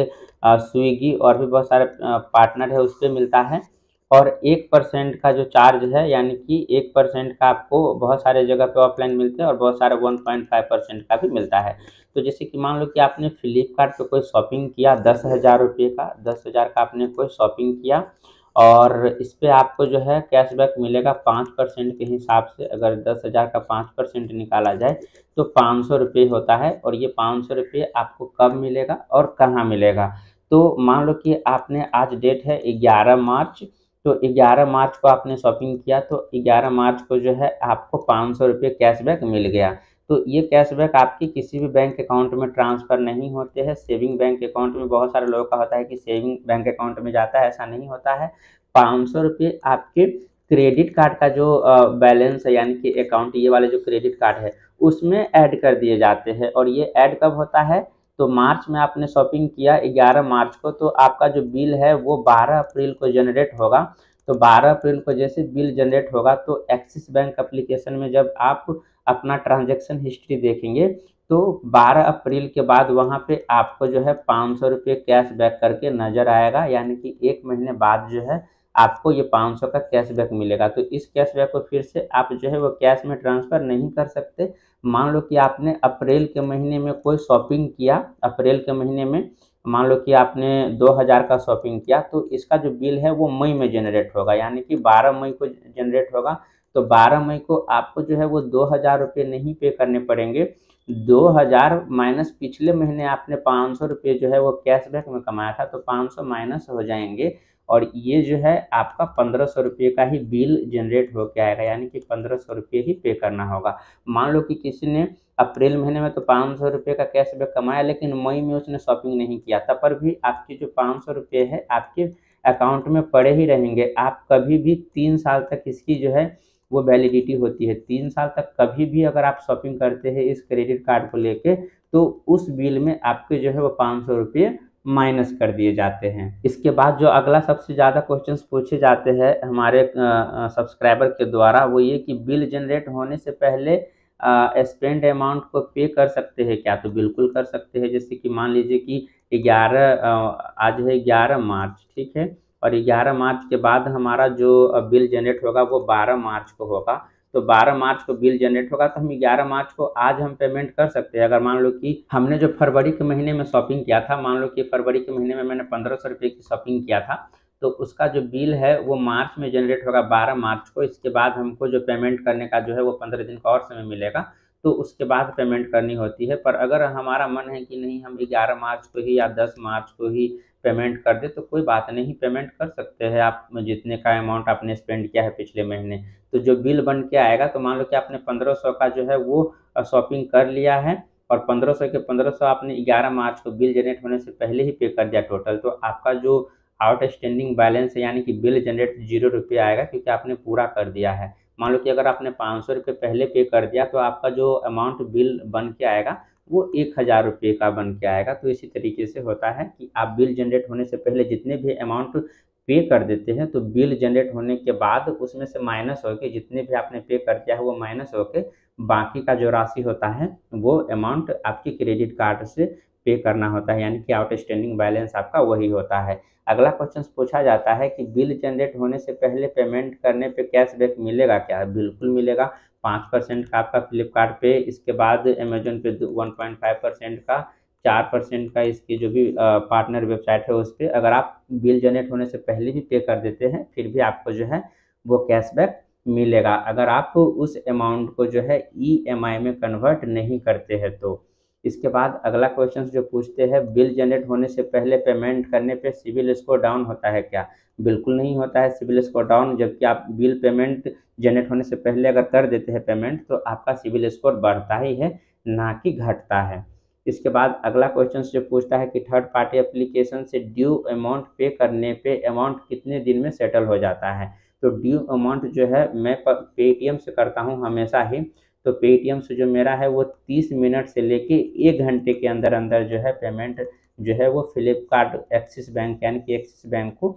S1: स्विगी और भी बहुत सारे पार्टनर है उस पर मिलता है। और 1% का जो चार्ज है, यानी कि 1% का आपको बहुत सारे जगह पे ऑफलाइन मिलते हैं और बहुत सारे 1.5% का भी मिलता है। तो जैसे कि मान लो कि आपने फ्लिपकार्ट पे कोई शॉपिंग किया 10,000 रुपये का, 10,000 का आपने कोई शॉपिंग किया और इस पे आपको जो है कैशबैक मिलेगा 5% के हिसाब से। अगर 10,000 का 5% निकाला जाए तो 500 रुपये होता है। और ये 500 रुपये आपको कब मिलेगा और कहाँ मिलेगा। तो मान लो कि आपने, आज डेट है 11 मार्च, तो 11 मार्च को आपने शॉपिंग किया तो 11 मार्च को जो है आपको 500 रुपये कैशबैक मिल गया। तो ये कैशबैक आपकी किसी भी बैंक अकाउंट में ट्रांसफ़र नहीं होते हैं। सेविंग बैंक अकाउंट में बहुत सारे लोगों का होता है कि सेविंग बैंक अकाउंट में जाता है, ऐसा नहीं होता है। 500 रुपये आपके क्रेडिट कार्ड का जो बैलेंस है, यानी कि अकाउंट, ये वाले जो क्रेडिट कार्ड है उसमें ऐड कर दिए जाते हैं। और ये ऐड कब होता है, तो मार्च में आपने शॉपिंग किया 11 मार्च को, तो आपका जो बिल है वो 12 अप्रैल को जनरेट होगा। तो 12 अप्रैल को जैसे बिल जनरेट होगा तो एक्सिस बैंक एप्लीकेशन में जब आप अपना ट्रांजैक्शन हिस्ट्री देखेंगे तो 12 अप्रैल के बाद वहाँ पे आपको जो है 500 रुपये कैश बैक करके नज़र आएगा, यानी कि 1 महीने बाद जो है आपको ये 500 का कैशबैक मिलेगा। तो इस कैशबैक को फिर से आप जो है वो कैश में ट्रांसफ़र नहीं कर सकते। मान लो कि आपने अप्रैल के महीने में कोई शॉपिंग किया, अप्रैल के महीने में मान लो कि आपने 2000 का शॉपिंग किया, तो इसका जो बिल है वो मई में जनरेट होगा, यानी कि 12 मई को जनरेट होगा। तो 12 मई को आपको जो है वो 2000 रुपये नहीं पे करने पड़ेंगे, 2000 माइनस पिछले महीने आपने 500 रुपये जो है वो कैशबैक में कमाया था, तो 500 माइनस हो जाएंगे और ये जो है आपका 1500 रुपये का ही बिल जनरेट होकर आएगा, यानी कि 1500 रुपये ही पे करना होगा। मान लो कि किसी ने अप्रैल महीने में तो 500 रुपये का कैशबैक कमाया, लेकिन मई में उसने शॉपिंग नहीं किया, तब पर भी आपके जो 500 रुपये है आपके अकाउंट में पड़े ही रहेंगे। आप कभी भी 3 साल तक इसकी जो है वो वैलिडिटी होती है। 3 साल तक कभी भी अगर आप शॉपिंग करते हैं इस क्रेडिट कार्ड को लेके, तो उस बिल में आपके जो है वो 500 रुपये माइनस कर दिए जाते हैं। इसके बाद जो अगला सबसे ज़्यादा क्वेश्चंस पूछे जाते हैं हमारे सब्सक्राइबर के द्वारा, वो ये कि बिल जनरेट होने से पहले स्पेंड अमाउंट को पे कर सकते हैं क्या? तो बिल्कुल कर सकते हैं। जैसे कि मान लीजिए कि 11 आज है 11 मार्च, ठीक है, और 11 मार्च के बाद हमारा जो बिल जनरेट होगा वो 12 मार्च को होगा। तो 12 मार्च को बिल जनरेट होगा, तो हम 11 मार्च को आज हम पेमेंट कर सकते हैं। अगर मान लो कि हमने जो फरवरी के महीने में शॉपिंग किया था, मान लो कि फरवरी के महीने में मैंने 1500 रुपये की शॉपिंग किया था, तो उसका जो बिल है वो मार्च में जनरेट होगा 12 मार्च को। इसके बाद हमको जो पेमेंट करने का जो है वो 15 दिन का और समय मिलेगा, तो उसके बाद पेमेंट करनी होती है। पर अगर हमारा मन है कि नहीं हम 11 मार्च को ही या 10 मार्च को ही पेमेंट कर दे, तो कोई बात नहीं, पेमेंट कर सकते हैं आप जितने का अमाउंट आपने स्पेंड किया है पिछले महीने। तो जो बिल बन के आएगा, तो मान लो कि आपने 1500 का जो है वो शॉपिंग कर लिया है और 1500 के 1500 आपने 11 मार्च को बिल जनरेट होने से पहले ही पे कर दिया टोटल, तो आपका जो आउटस्टैंडिंग बैलेंस है यानी कि बिल जनरेट 0 रुपये आएगा, क्योंकि आपने पूरा कर दिया है। मान लो कि अगर आपने 500 रुपये पहले पे कर दिया, तो आपका जो अमाउंट बिल बन के आएगा वो 1000 रुपये का बन के आएगा। तो इसी तरीके से होता है कि आप बिल जनरेट होने से पहले जितने भी अमाउंट पे कर देते हैं, तो बिल जनरेट होने के बाद उसमें से माइनस होके जितने भी आपने पे कर दिया है वो माइनस होके बाकी का जो राशि होता है वो अमाउंट आपकी क्रेडिट कार्ड से पे करना होता है, यानी कि आउटस्टैंडिंग बैलेंस आपका वही होता है। अगला क्वेश्चन पूछा जाता है कि बिल जनरेट होने से पहले पेमेंट करने पे कैशबैक मिलेगा क्या? बिल्कुल मिलेगा। 5% का आपका फ्लिपकार्ट पे, इसके बाद अमेजन पे 1.5% का, 4% का इसकी जो भी पार्टनर वेबसाइट है उस पर अगर आप बिल जनरेट होने से पहले भी पे कर देते हैं, फिर भी आपको जो है वो कैशबैक मिलेगा, अगर आप उस अमाउंट को जो है ईएमआई में कन्वर्ट नहीं करते हैं तो। इसके बाद अगला क्वेश्चन जो पूछते हैं, बिल जनरेट होने से पहले पेमेंट करने पे सिविल स्कोर डाउन होता है क्या? बिल्कुल नहीं होता है सिविल स्कोर डाउन। जबकि आप बिल पेमेंट जनरेट होने से पहले अगर कर देते हैं पेमेंट, तो आपका सिविल स्कोर बढ़ता ही है, ना कि घटता है। इसके बाद अगला क्वेश्चन जो पूछता है कि थर्ड पार्टी एप्लीकेशन से ड्यू अमाउंट पे करने पे अमाउंट कितने दिन में सेटल हो जाता है? तो ड्यू अमाउंट जो है मैं पेटीएम से करता हूँ हमेशा ही। तो पेटीएम से जो मेरा है वो 30 मिनट से लेके 1 घंटे के अंदर अंदर जो है पेमेंट जो है वो फ्लिपकार्ट एक्सिस बैंक यानी कि एक्सिस बैंक को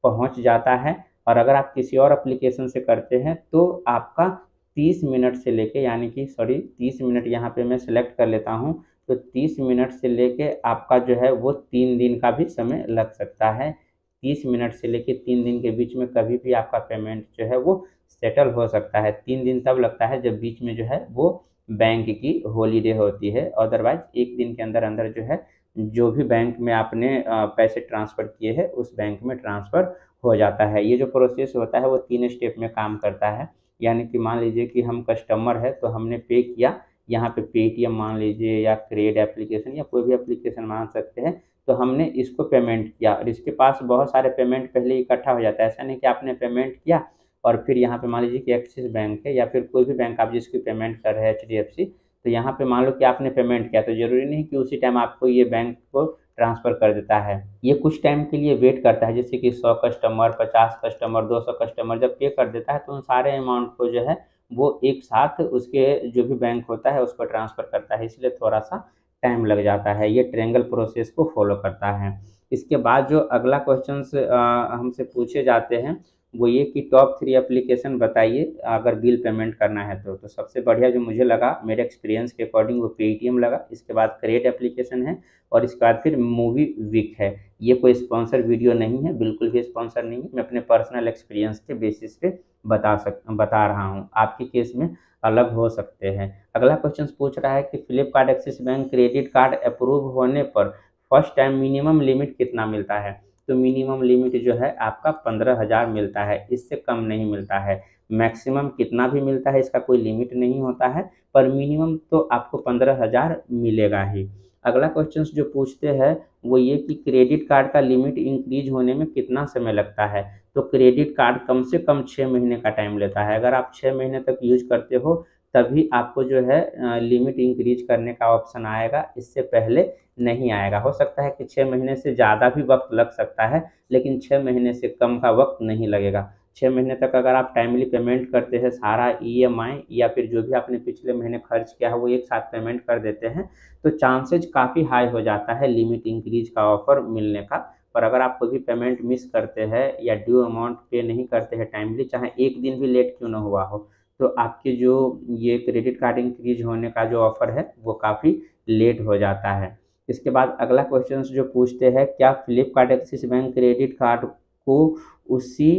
S1: पहुंच जाता है। और अगर आप किसी और एप्लीकेशन से करते हैं तो आपका 30 मिनट से लेके, यानी कि 30 मिनट यहाँ पे मैं सेलेक्ट कर लेता हूँ, तो 30 मिनट से लेके आपका जो है वो 3 दिन का भी समय लग सकता है। 30 मिनट से लेके 3 दिन के बीच में कभी भी आपका पेमेंट जो है वो सेटल हो सकता है। 3 दिन तब लगता है जब बीच में जो है वो बैंक की हॉलीडे होती है, अदरवाइज 1 दिन के अंदर अंदर जो है जो भी बैंक में आपने पैसे ट्रांसफ़र किए हैं उस बैंक में ट्रांसफ़र हो जाता है। ये जो प्रोसेस होता है वो 3 स्टेप में काम करता है। यानी कि मान लीजिए कि हम कस्टमर है तो हमने पे किया, यहाँ पे पेटीएम मान लीजिए या क्रेड एप्लीकेशन या कोई भी एप्लीकेशन मान सकते हैं, तो हमने इसको पेमेंट किया और इसके पास बहुत सारे पेमेंट पहले इकट्ठा हो जाता है। ऐसा नहीं कि आपने पेमेंट किया और फिर यहाँ पे मान लीजिए कि एक्सिस बैंक है या फिर कोई भी बैंक आप जिसकी पेमेंट कर रहे हैं एचडीएफसी, तो यहाँ पे मान लो कि आपने पेमेंट किया, तो ज़रूरी नहीं कि उसी टाइम आपको ये बैंक को ट्रांसफ़र कर देता है। ये कुछ टाइम के लिए वेट करता है, जैसे कि 100 कस्टमर, 50 कस्टमर, 200 कस्टमर जब पे कर देता है तो उन सारे अमाउंट को जो है वो एक साथ उसके जो भी बैंक होता है उसको ट्रांसफ़र करता है, इसलिए थोड़ा-सा टाइम लग जाता है। ये ट्रायंगल प्रोसेस को फॉलो करता है। इसके बाद जो अगला क्वेश्चंस हमसे पूछे जाते हैं वो ये कि टॉप 3 एप्लीकेशन बताइए अगर बिल पेमेंट करना है तो। सबसे बढ़िया जो मुझे लगा मेरे एक्सपीरियंस के अकॉर्डिंग वो पेटीएम लगा, इसके बाद क्रेड एप्लीकेशन है और इसके बाद फिर मूवी विक है। ये कोई स्पॉन्सर वीडियो नहीं है, बिल्कुल भी स्पॉन्सर नहीं है, मैं अपने पर्सनल एक्सपीरियंस के बेसिस पे बता रहा हूँ, आपके केस में अलग हो सकते हैं। अगला क्वेश्चन पूछ रहा है कि Flipkart Axis bank credit card approve होने पर फर्स्ट टाइम मिनिमम लिमिट कितना मिलता है? तो मिनिमम लिमिट जो है आपका 15,000 मिलता है, इससे कम नहीं मिलता है। मैक्सिमम कितना भी मिलता है इसका कोई लिमिट नहीं होता है, पर मिनिमम तो आपको 15,000 मिलेगा ही। अगला क्वेश्चन जो पूछते हैं वो ये कि क्रेडिट कार्ड का लिमिट इंक्रीज होने में कितना समय लगता है। तो क्रेडिट कार्ड कम से कम 6 महीने का टाइम लेता है। अगर आप 6 महीने तक यूज करते हो तभी आपको जो है लिमिट इंक्रीज करने का ऑप्शन आएगा, इससे पहले नहीं आएगा। हो सकता है कि 6 महीने से ज़्यादा भी वक्त लग सकता है, लेकिन 6 महीने से कम का वक्त नहीं लगेगा। 6 महीने तक अगर आप टाइमली पेमेंट करते हैं, सारा ईएमआई या फिर जो भी आपने पिछले महीने खर्च किया है वो एक साथ पेमेंट कर देते हैं, तो चांसेज काफ़ी हाई हो जाता है लिमिट इंक्रीज का ऑफर मिलने का। पर अगर आप कोई भी पेमेंट मिस करते हैं या ड्यू अमाउंट पे नहीं करते हैं टाइमली, चाहे एक दिन भी लेट क्यों ना हुआ हो, तो आपके जो ये क्रेडिट कार्ड इंक्रीज होने का जो ऑफर है वो काफ़ी लेट हो जाता है। इसके बाद अगला क्वेश्चन जो पूछते हैं, क्या Flipkart Axis bank credit card को उसी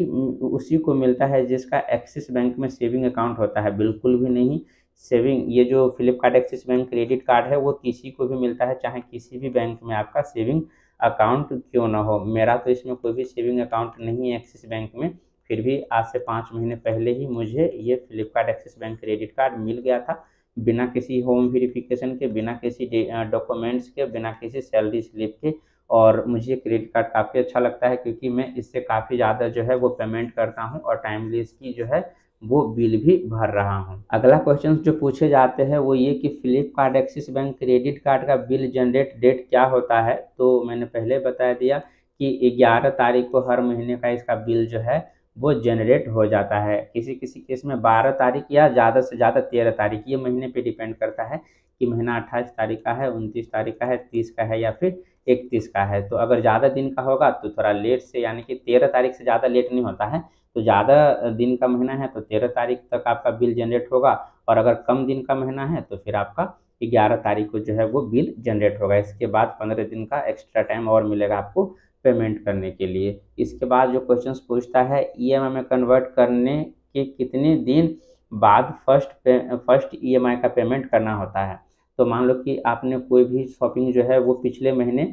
S1: उसी को मिलता है जिसका एक्सिस बैंक में सेविंग अकाउंट होता है? बिल्कुल भी नहीं। सेविंग ये जो Flipkart Axis bank credit card है वो किसी को भी मिलता है, चाहे किसी भी बैंक में आपका सेविंग अकाउंट क्यों ना हो। मेरा तो इसमें कोई भी सेविंग अकाउंट नहीं है एक्सिस बैंक में, फिर भी आज से 5 महीने पहले ही मुझे ये Flipkart Axis bank credit card मिल गया था, बिना किसी होम वेरिफिकेशन के, बिना किसी डॉक्यूमेंट्स के, बिना किसी सैलरी स्लिप के। और मुझे क्रेडिट कार्ड काफ़ी अच्छा लगता है क्योंकि मैं इससे काफ़ी ज़्यादा जो है वो पेमेंट करता हूँ और टाइमली इसकी जो है वो बिल भी भर रहा हूँ। अगला क्वेश्चन जो पूछे जाते हैं वो ये कि Flipkart Axis bank credit card का बिल जनरेट डेट क्या होता है। तो मैंने पहले बता दिया कि 11 तारीख को हर महीने का इसका बिल जो है वो जनरेट हो जाता है। किसी किसी केस में 12 तारीख या ज़्यादा से ज़्यादा 13 तारीख, ये महीने पे डिपेंड करता है कि महीना 28 तारीख का है, 29 तारीख का है, 30 का है या फिर 31 का है। तो अगर ज़्यादा दिन का होगा तो थोड़ा लेट से, यानी कि 13 तारीख से ज़्यादा लेट नहीं होता है। तो ज़्यादा दिन का महीना है तो 13 तारीख तक आपका बिल जनरेट होगा, और अगर कम दिन का महीना है तो फिर आपका 11 तारीख को जो है वो बिल जनरेट होगा। इसके बाद 15 दिन का एक्स्ट्रा टाइम और मिलेगा आपको पेमेंट करने के लिए। इसके बाद जो क्वेश्चंस पूछता है, ईएमआई में कन्वर्ट करने के कितने दिन बाद फर्स्ट ईएमआई का पेमेंट करना होता है। तो मान लो कि आपने कोई भी शॉपिंग जो है वो पिछले महीने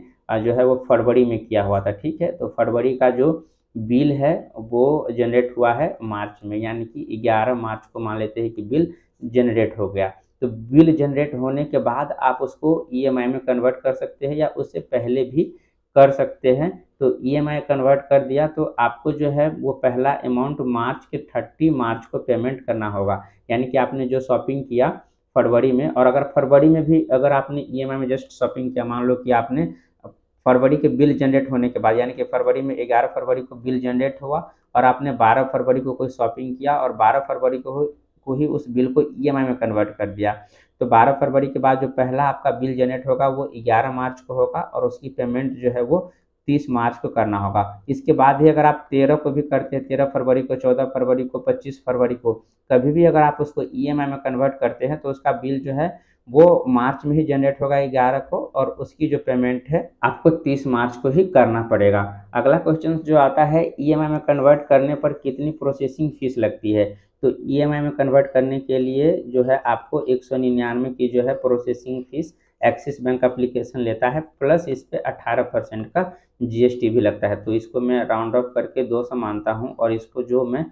S1: जो है वो फरवरी में किया हुआ था, ठीक है। तो फरवरी का जो बिल है वो जनरेट हुआ है मार्च में, यानी कि 11 मार्च को मान लेते हैं कि बिल जनरेट हो गया। तो बिल जनरेट होने के बाद आप उसको ईएमआई में कन्वर्ट कर सकते हैं या उससे पहले भी कर सकते हैं। तो ईएमआई कन्वर्ट कर दिया तो आपको जो है वो पहला अमाउंट मार्च के 30 मार्च को पेमेंट करना होगा। यानी कि आपने जो शॉपिंग किया फरवरी में, और अगर फरवरी में भी अगर आपने ईएमआई में जस्ट शॉपिंग किया, मान लो कि आपने फरवरी के बिल जनरेट होने के बाद, यानी कि फरवरी में 11 फरवरी को बिल जनरेट हुआ और आपने 12 फरवरी को कोई शॉपिंग किया और 12 फरवरी को ही उस बिल को ईएमआई में कन्वर्ट कर दिया, तो 12 फरवरी के बाद जो पहला आपका बिल जनरेट होगा वो 11 मार्च को होगा और उसकी पेमेंट जो है वो 30 मार्च को करना होगा। इसके बाद ही अगर आप 13 को भी करते हैं, 13 फरवरी को, 14 फरवरी को, 25 फरवरी को, कभी भी अगर आप उसको ईएमआई में कन्वर्ट करते हैं तो उसका बिल जो है वो मार्च में ही जनरेट होगा 11 को, और उसकी जो पेमेंट है आपको 30 मार्च को ही करना पड़ेगा। अगला क्वेश्चन जो आता है, ईएमआई में कन्वर्ट करने पर कितनी प्रोसेसिंग फीस लगती है। तो ईएमआई में कन्वर्ट करने के लिए जो है आपको 199 की जो है processing fees axis bank application लेता है, प्लस इस पे 18% का जीएसटी भी लगता है। तो इसको मैं राउंड ऑफ करके 200 मानता हूँ और इसको जो मैं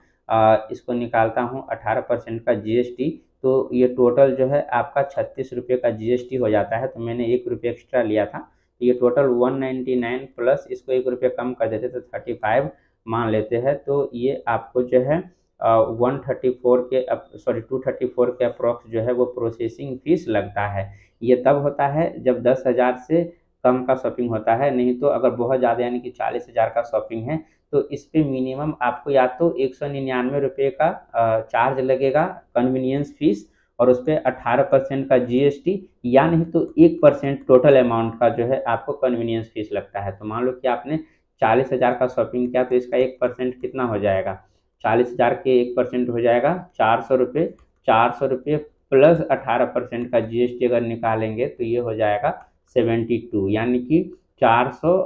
S1: इसको निकालता हूँ 18% का जीएसटी, तो ये टोटल जो है आपका 36 रुपये का जीएसटी हो जाता है। तो मैंने 1 रुपये एक्स्ट्रा लिया था, तो ये टोटल 199 प्लस इसको 1 रुपये कम कर देते तो 35 मान लेते हैं। तो ये आपको जो है 234 के अप्रॉक्स जो है वो प्रोसेसिंग फीस लगता है। ये तब होता है जब 10,000 से कम का शॉपिंग होता है, नहीं तो अगर बहुत ज़्यादा यानी कि 40,000 का शॉपिंग है तो इस पे मिनिमम आपको या तो 199 रुपये का चार्ज लगेगा कन्वीनियंस फीस, और उस पर 18% का जीएसटी, या नहीं तो 1% टोटल अमाउंट का जो है आपको कन्वीनियंस फीस लगता है। तो मान लो कि आपने 40,000 का शॉपिंग किया तो इसका 1% कितना हो जाएगा, 40,000 के 1% हो जाएगा 400 रुपये। 400 रुपये प्लस 18% का जीएसटी अगर निकालेंगे तो ये हो जाएगा 72, यानी कि 400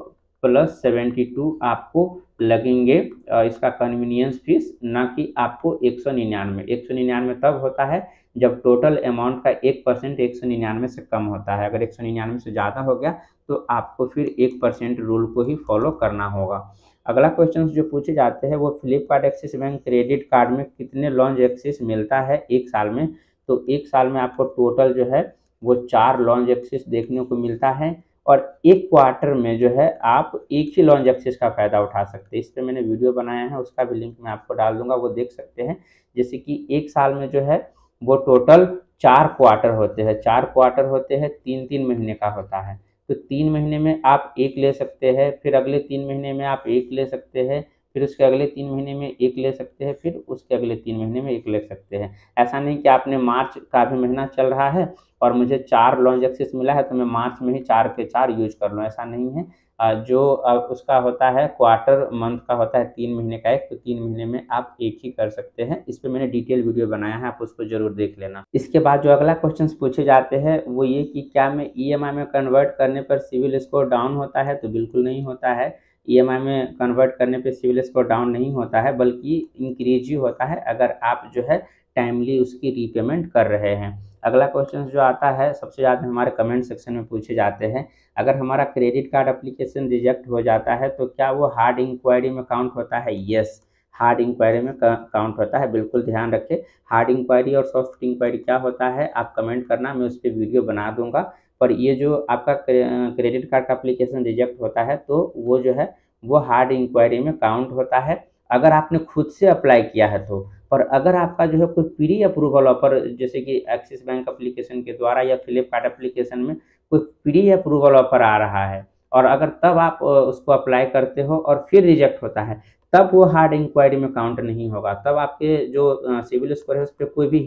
S1: प्लस 72 आपको लगेंगे इसका कन्वीनियंस फीस, ना कि आपको 199। 199 तब होता है जब टोटल अमाउंट का 1% 199 से कम होता है। अगर 199 से ज़्यादा हो गया तो आपको फिर 1% रूल को ही फॉलो करना होगा। अगला क्वेश्चन जो पूछे जाते हैं वो Flipkart Axis bank credit card में कितने लॉन्च एक्सेस मिलता है एक साल में। तो एक साल में आपको टोटल जो है वो 4 लॉन्च एक्सेस देखने को मिलता है, और एक क्वार्टर में जो है आप एक ही लॉन्च एक्सेस का फ़ायदा उठा सकते हैं। इस पर मैंने वीडियो बनाया है, उसका भी लिंक मैं आपको डाल दूंगा, वो देख सकते हैं। जैसे कि एक साल में जो है वो टोटल 4 क्वार्टर होते हैं, 4 क्वार्टर होते हैं, 3-3 महीने का होता है। तो 3 महीने में आप एक ले सकते हैं, फिर अगले 3 महीने में आप एक ले सकते हैं, फिर उसके अगले 3 महीने में एक ले सकते हैं, फिर उसके अगले 3 महीने में एक ले सकते हैं। ऐसा नहीं कि आपने मार्च का भी महीना चल रहा है और मुझे 4 लॉन्च एक्सेस मिला है तो मैं मार्च में ही 4 के 4 यूज कर लूँ, ऐसा नहीं है। जो उसका होता है क्वार्टर मंथ का होता है 3 महीने का एक, तो 3 महीने में आप एक ही कर सकते हैं। इस पे मैंने डिटेल वीडियो बनाया है, आप उसको ज़रूर देख लेना। इसके बाद जो अगला क्वेश्चन पूछे जाते हैं वो ये कि क्या मैं ईएमआई में कन्वर्ट करने पर सिविल स्कोर डाउन होता है। तो बिल्कुल नहीं होता है। ईएमआई में कन्वर्ट करने पे सिविल स्कोर डाउन नहीं होता है, बल्कि इंक्रीज ही होता है अगर आप जो है टाइमली उसकी रीपेमेंट कर रहे हैं। अगला क्वेश्चन जो आता है सबसे ज़्यादा हमारे कमेंट सेक्शन में पूछे जाते हैं, अगर हमारा क्रेडिट कार्ड एप्लीकेशन रिजेक्ट हो जाता है तो क्या वो हार्ड इंक्वायरी में काउंट होता है। यस, हार्ड इंक्वायरी में काउंट होता है, बिल्कुल ध्यान रखें। हार्ड इंक्वायरी और सॉफ्ट इंक्वायरी क्या होता है आप कमेंट करना, मैं उस पर वीडियो बना दूंगा। पर ये जो आपका क्रेडिट कार्ड का एप्लीकेशन रिजेक्ट होता है तो वो जो है वो हार्ड इंक्वायरी में काउंट होता है अगर आपने खुद से अप्लाई किया है तो। पर अगर आपका जो है कोई प्री अप्रूवल ऑफर, जैसे कि एक्सिस बैंक एप्लीकेशन के द्वारा या फ्लिपकार्ट एप्लीकेशन में कोई प्री अप्रूवल ऑफर आ रहा है और अगर तब आप उसको अप्लाई करते हो और फिर रिजेक्ट होता है, तब वो हार्ड इंक्वायरी में काउंट नहीं होगा। तब आपके जो सिविल स्कोर है उस पर कोई भी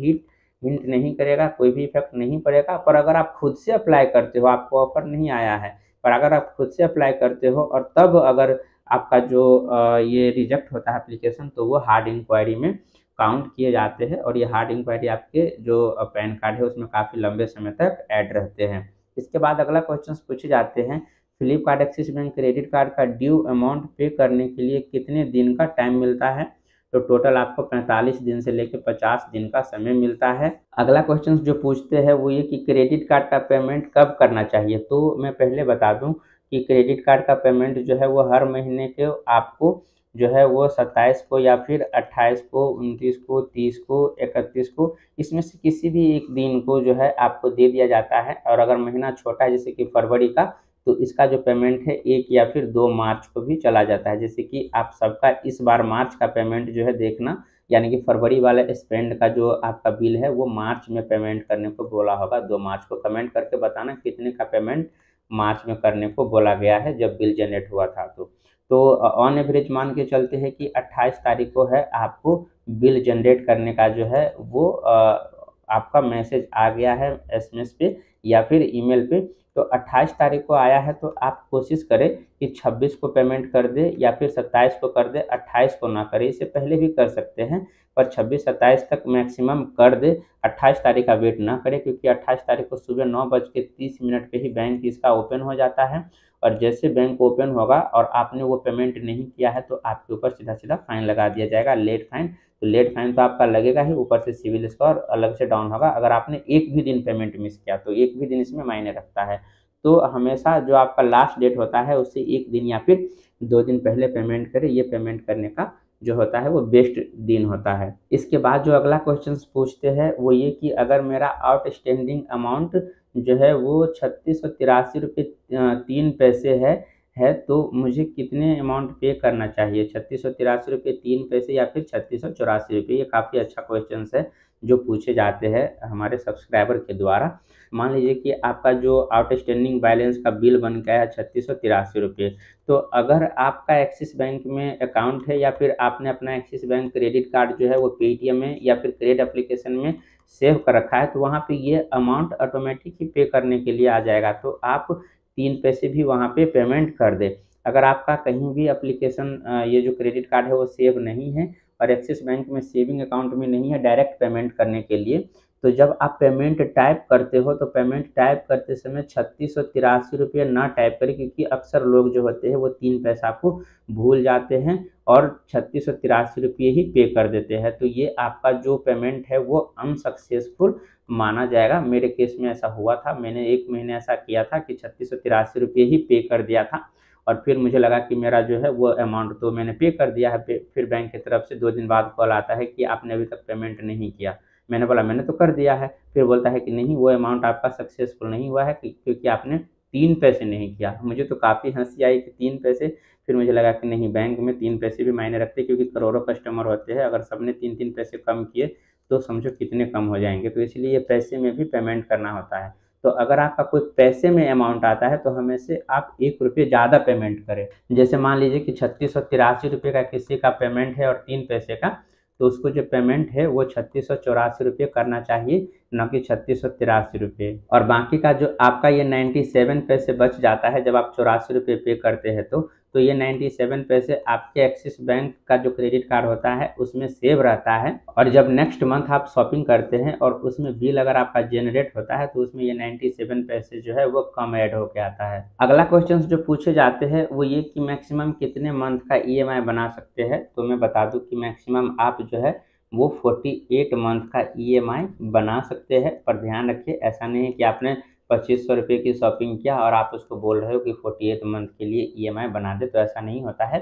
S1: हिंट नहीं करेगा, कोई भी इफेक्ट नहीं पड़ेगा। पर अगर आप खुद से अप्लाई करते हो, आपको ऑफर नहीं आया है, पर अगर आप खुद से अप्लाई करते हो और तब अगर आपका जो ये रिजेक्ट होता है एप्लीकेशन, तो वो हार्ड इंक्वायरी में काउंट किए जाते हैं। और ये हार्ड इंक्वायरी आपके जो पैन कार्ड है उसमें काफ़ी लंबे समय तक ऐड रहते हैं। इसके बाद अगला क्वेश्चन पूछे जाते हैं, Flipkart Axis bank credit card का ड्यू अमाउंट पे करने के लिए कितने दिन का टाइम मिलता है। तो टोटल आपको 45 दिन से लेकर 50 दिन का समय मिलता है। अगला क्वेश्चन जो पूछते हैं वो ये कि क्रेडिट कार्ड का पेमेंट कब करना चाहिए। तो मैं पहले बता दूं कि क्रेडिट कार्ड का पेमेंट जो है वो हर महीने के आपको जो है वो 27 को या फिर 28 को, 29 को, 30 को, 31 को, इसमें से किसी भी एक दिन को जो है आपको दे दिया जाता है। और अगर महीना छोटा है जैसे कि फरवरी का, तो इसका जो पेमेंट है 1 या फिर 2 मार्च को भी चला जाता है। जैसे कि आप सबका इस बार मार्च का पेमेंट जो है देखना, यानी कि फरवरी वाला स्पेंड का जो आपका बिल है वो मार्च में पेमेंट करने को बोला होगा। 2 मार्च को कमेंट करके बताना कितने का पेमेंट मार्च में करने को बोला गया है जब बिल जनरेट हुआ था। तो ऑन एवरेज मान के चलते हैं कि 28 तारीख को है आपको बिल जनरेट करने का जो है वो आपका मैसेज आ गया है एसएमएस पे या फिर ईमेल पे। तो 28 तारीख को आया है तो आप कोशिश करें कि 26 को पेमेंट कर दे या फिर 27 को कर दे, 28 को ना करें। इससे पहले भी कर सकते हैं पर 26-27 तक मैक्सिमम कर दे, 28 तारीख का वेट ना करें, क्योंकि 28 तारीख को सुबह 9:30 पे ही बैंक इसका ओपन हो जाता है। और जैसे बैंक ओपन होगा और आपने वो पेमेंट नहीं किया है तो आपके ऊपर सीधा सीधा फाइन लगा दिया जाएगा, लेट फाइन। तो लेट फाइन तो आपका लगेगा ही, ऊपर से सिविल स्कोर अलग से डाउन होगा अगर आपने एक भी दिन पेमेंट मिस किया तो। एक भी दिन इसमें मायने रखता है। तो हमेशा जो आपका लास्ट डेट होता है उससे एक दिन या फिर 2 दिन पहले पेमेंट करें। ये पेमेंट करने का जो होता है वो बेस्ट दिन होता है। इसके बाद जो अगला क्वेश्चन पूछते हैं वो ये कि अगर मेरा आउटस्टैंडिंग अमाउंट जो है वो 3683 रुपये 3 पैसे है तो मुझे कितने अमाउंट पे करना चाहिए। 3683 रुपये 3 पैसे या फिर 3684 रुपये। ये काफ़ी अच्छा क्वेश्चन है जो पूछे जाते हैं हमारे सब्सक्राइबर के द्वारा। मान लीजिए कि आपका जो आउटस्टैंडिंग बैलेंस का बिल बन गया है 3683 रुपये। तो अगर आपका एक्सिस बैंक में अकाउंट है या फिर आपने अपना एक्सिस बैंक क्रेडिट कार्ड जो है वो पेटीएम में या फिर क्रेडिट एप्लीकेशन में सेव कर रखा है, तो वहाँ पे ये अमाउंट ऑटोमेटिक ही पे करने के लिए आ जाएगा। तो आप 3 पैसे भी वहाँ पे पेमेंट कर दें। अगर आपका कहीं भी एप्लीकेशन ये जो क्रेडिट कार्ड है वो सेव नहीं है और एक्सिस बैंक में सेविंग अकाउंट में नहीं है डायरेक्ट पेमेंट करने के लिए, तो जब आप पेमेंट टाइप करते हो तो पेमेंट टाइप करते समय 3683 रुपये ना टाइप करें, क्योंकि अक्सर लोग जो होते हैं वो 3 पैसा को भूल जाते हैं और 3683 रुपये ही पे कर देते हैं। तो ये आपका जो पेमेंट है वो अनसक्सेसफुल माना जाएगा। मेरे केस में ऐसा हुआ था, मैंने 1 महीने ऐसा किया था कि 3683 रुपये ही पे कर दिया था और फिर मुझे लगा कि मेरा जो है वो अमाउंट तो मैंने पे कर दिया है। फिर बैंक की तरफ से 2 दिन बाद कॉल आता है कि आपने अभी तक पेमेंट नहीं किया। मैंने बोला मैंने तो कर दिया है। फिर बोलता है कि नहीं, वो अमाउंट आपका सक्सेसफुल नहीं हुआ है क्योंकि आपने 3 पैसे नहीं किया। मुझे तो काफ़ी हँसी आई कि 3 पैसे। फिर मुझे लगा कि नहीं, बैंक में 3 पैसे भी मायने रखते हैं, क्योंकि करोड़ों कस्टमर होते हैं। अगर सबने 3-3 पैसे कम किए तो समझो कितने कम हो जाएँगे। तो इसलिए ये पैसे में भी पेमेंट करना होता है। तो अगर आपका कोई पैसे में अमाउंट आता है तो हमेशा आप 1 रुपये ज़्यादा पेमेंट करें। जैसे मान लीजिए कि 3683 रुपये का किसी का पेमेंट है और 3 पैसे का, तो उसको जो पेमेंट है वो 3684 रुपये करना चाहिए, ना कि 3683 रुपये। और बाकी का जो आपका ये 97 पैसे बच जाता है जब आप 84 रुपये पे करते हैं तो ये 97 पैसे आपके एक्सिस बैंक का जो क्रेडिट कार्ड होता है उसमें सेव रहता है। और जब नेक्स्ट मंथ आप शॉपिंग करते हैं और उसमें बिल अगर आपका जनरेट होता है तो उसमें ये 97 पैसे जो है वो कम ऐड होके आता है। अगला क्वेश्चन जो पूछे जाते हैं वो ये कि मैक्सिमम कितने मंथ का EMI बना सकते हैं। तो मैं बता दूं कि मैक्सिमम आप जो है वो 48 मंथ का EMI बना सकते हैं। पर ध्यान रखिए, ऐसा नहीं है कि आपने 2500 रुपये की शॉपिंग किया और आप उसको बोल रहे हो कि 48 मंथ के लिए EMI बना दे, तो ऐसा नहीं होता है।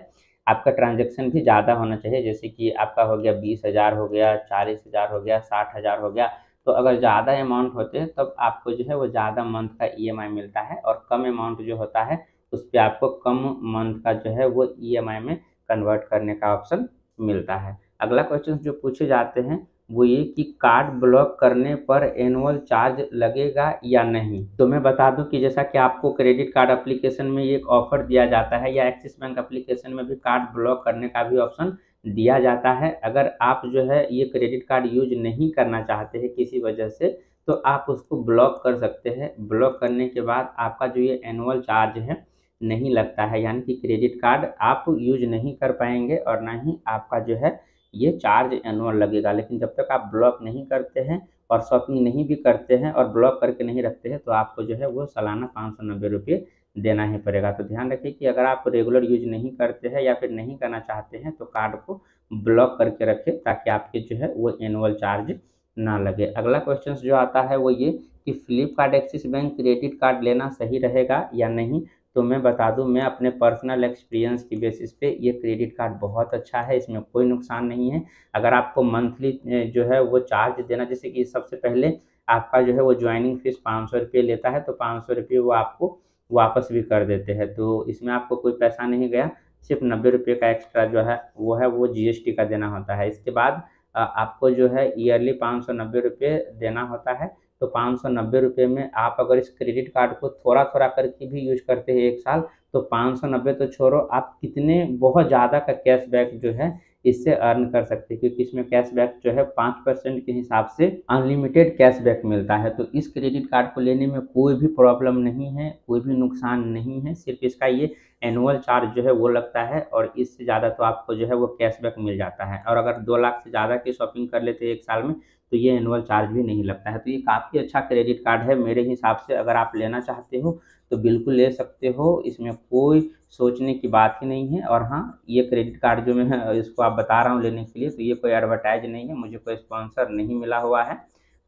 S1: आपका ट्रांजैक्शन भी ज़्यादा होना चाहिए, जैसे कि आपका हो गया 20,000 हो गया, 40,000 हो गया, 60,000 हो गया। तो अगर ज़्यादा अमाउंट होते हैं तब आपको जो है वो ज़्यादा मंथ का EMI मिलता है, और कम अमाउंट जो होता है उस पे आपको कम मंथ का जो है वो EMI में कन्वर्ट करने का ऑप्शन मिलता है। अगला क्वेश्चन जो पूछे जाते हैं वो ये कि कार्ड ब्लॉक करने पर एनुअल चार्ज लगेगा या नहीं। तो मैं बता दूं कि जैसा कि आपको क्रेडिट कार्ड एप्लीकेशन में एक ऑफर दिया जाता है, या एक्सिस बैंक एप्लीकेशन में भी कार्ड ब्लॉक करने का भी ऑप्शन दिया जाता है। अगर आप जो है ये क्रेडिट कार्ड यूज नहीं करना चाहते हैं किसी वजह से, तो आप उसको ब्लॉक कर सकते हैं। ब्लॉक करने के बाद आपका जो ये एनुअल चार्ज है नहीं लगता है, यानी कि क्रेडिट कार्ड आप यूज नहीं कर पाएंगे और ना ही आपका जो है ये चार्ज एनुअल लगेगा। लेकिन जब तक आप ब्लॉक नहीं करते हैं और शॉपिंग नहीं भी करते हैं और ब्लॉक करके नहीं रखते हैं, तो आपको जो है वो सालाना 590 रुपये देना ही पड़ेगा। तो ध्यान रखिए कि अगर आप रेगुलर यूज नहीं करते हैं या फिर नहीं करना चाहते हैं तो कार्ड को ब्लॉक करके रखें, ताकि आपके जो है वो एनुअल चार्ज ना लगे। अगला क्वेश्चन जो आता है वो ये कि Flipkart Axis bank credit card लेना सही रहेगा या नहीं। तो मैं बता दूं, मैं अपने पर्सनल एक्सपीरियंस की बेसिस पे ये क्रेडिट कार्ड बहुत अच्छा है, इसमें कोई नुकसान नहीं है। अगर आपको मंथली जो है वो चार्ज देना, जैसे कि सबसे पहले आपका जो है वो ज्वाइनिंग फीस 500 रुपये लेता है, तो 500 रुपये वो आपको वापस भी कर देते हैं। तो इसमें आपको कोई पैसा नहीं गया, सिर्फ 90 रुपये का एक्स्ट्रा जो है वो GST का देना होता है। इसके बाद आपको जो है ईयरली 590 रुपये देना होता है। तो 590 रुपये में आप अगर इस क्रेडिट कार्ड को थोड़ा-थोड़ा करके भी यूज़ करते हैं 1 साल, तो 590 तो छोड़ो, आप कितने बहुत ज़्यादा का कैशबैक जो है इससे अर्न कर सकते हैं, क्योंकि इसमें कैशबैक जो है 5% के हिसाब से अनलिमिटेड कैशबैक मिलता है। तो इस क्रेडिट कार्ड को लेने में कोई भी प्रॉब्लम नहीं है, कोई भी नुकसान नहीं है, सिर्फ इसका ये एनुअल चार्ज जो है वो लगता है, और इससे ज़्यादा तो आपको जो है वो कैशबैक मिल जाता है। और अगर 2 लाख से ज़्यादा की शॉपिंग कर लेते हैं 1 साल में, तो ये एनुअल चार्ज भी नहीं लगता है। तो ये काफ़ी अच्छा क्रेडिट कार्ड है मेरे हिसाब से। अगर आप लेना चाहते हो तो बिल्कुल ले सकते हो, इसमें कोई सोचने की बात ही नहीं है। और हाँ, ये क्रेडिट कार्ड जो मैं इसको आप बता रहा हूँ लेने के लिए, तो ये कोई एडवर्टाइज नहीं है, मुझे कोई स्पॉन्सर नहीं मिला हुआ है।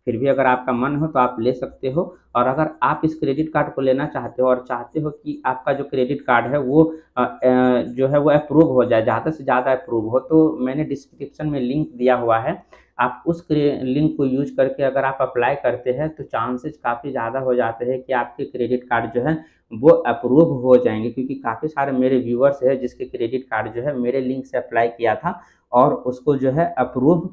S1: फिर भी अगर आपका मन हो तो आप ले सकते हो। और अगर आप इस क्रेडिट कार्ड को लेना चाहते हो और चाहते हो कि आपका जो क्रेडिट कार्ड है वो जो है वो अप्रूव हो जाए, ज़्यादा से ज़्यादा अप्रूव हो, तो मैंने डिस्क्रिप्शन में लिंक दिया हुआ है। आप उस लिंक को यूज करके अगर आप अप्लाई करते हैं तो चांसेस काफ़ी ज़्यादा हो जाते हैं कि आपके क्रेडिट कार्ड जो है वो अप्रूव हो जाएंगे, क्योंकि काफ़ी सारे मेरे व्यूअर्स हैं जिसके क्रेडिट कार्ड जो है मेरे लिंक से अप्लाई किया था और उसको जो है अप्रूव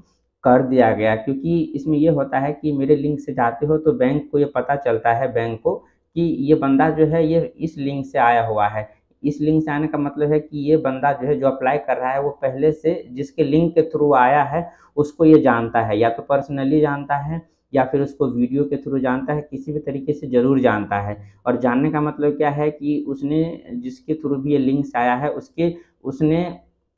S1: कर दिया गया। क्योंकि इसमें ये होता है कि मेरे लिंक से जाते हो तो बैंक को ये पता चलता है, बैंक को, कि ये बंदा जो है ये इस लिंक से आया हुआ है। इस लिंक से आने का मतलब है कि ये बंदा जो है जो अप्लाई कर रहा है वो पहले से जिसके लिंक के थ्रू आया है उसको ये जानता है, या तो पर्सनली जानता है या फिर उसको वीडियो के थ्रू जानता है, किसी भी तरीके से ज़रूर जानता है। और जानने का मतलब क्या है कि उसने जिसके थ्रू भी ये लिंक से आया है उसने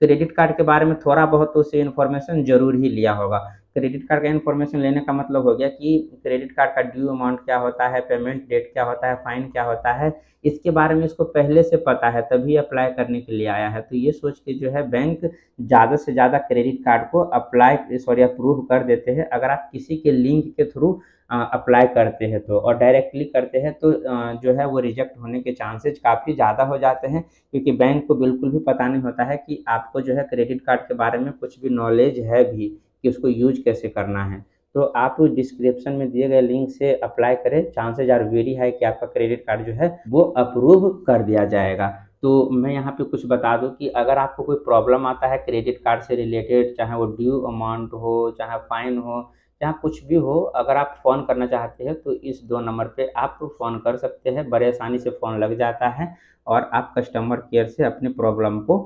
S1: क्रेडिट कार्ड के बारे में थोड़ा बहुत तो उससे इन्फॉर्मेशन ज़रूर ही लिया होगा। क्रेडिट कार्ड का इन्फॉर्मेशन लेने का मतलब हो गया कि क्रेडिट कार्ड का ड्यू अमाउंट क्या होता है, पेमेंट डेट क्या होता है, फाइन क्या होता है, इसके बारे में इसको पहले से पता है, तभी अप्लाई करने के लिए आया है। तो ये सोच के जो है बैंक ज़्यादा से ज़्यादा क्रेडिट कार्ड को अप्रूव कर देते हैं। अगर आप किसी के लिंक के थ्रू अप्लाई करते हैं तो, और डायरेक्टली करते हैं तो जो है वो रिजेक्ट होने के चांसेज काफ़ी ज़्यादा हो जाते हैं, क्योंकि बैंक को बिल्कुल भी पता नहीं होता है कि आपको जो है क्रेडिट कार्ड के बारे में कुछ भी नॉलेज है भी कि उसको यूज कैसे करना है। तो आप डिस्क्रिप्शन में दिए गए लिंक से अप्लाई करें, चांसेज आर वेरी हाई कि आपका क्रेडिट कार्ड जो है वो अप्रूव कर दिया जाएगा। तो मैं यहाँ पे कुछ बता दूँ कि अगर आपको कोई प्रॉब्लम आता है क्रेडिट कार्ड से रिलेटेड, चाहे वो ड्यू अमाउंट हो, चाहे फाइन हो, चाहे कुछ भी हो, अगर आप फ़ोन करना चाहते हैं तो इस 2 नंबर पे आप फ़ोन कर सकते हैं। बड़े आसानी से फ़ोन लग जाता है और आप कस्टमर केयर से अपनी प्रॉब्लम को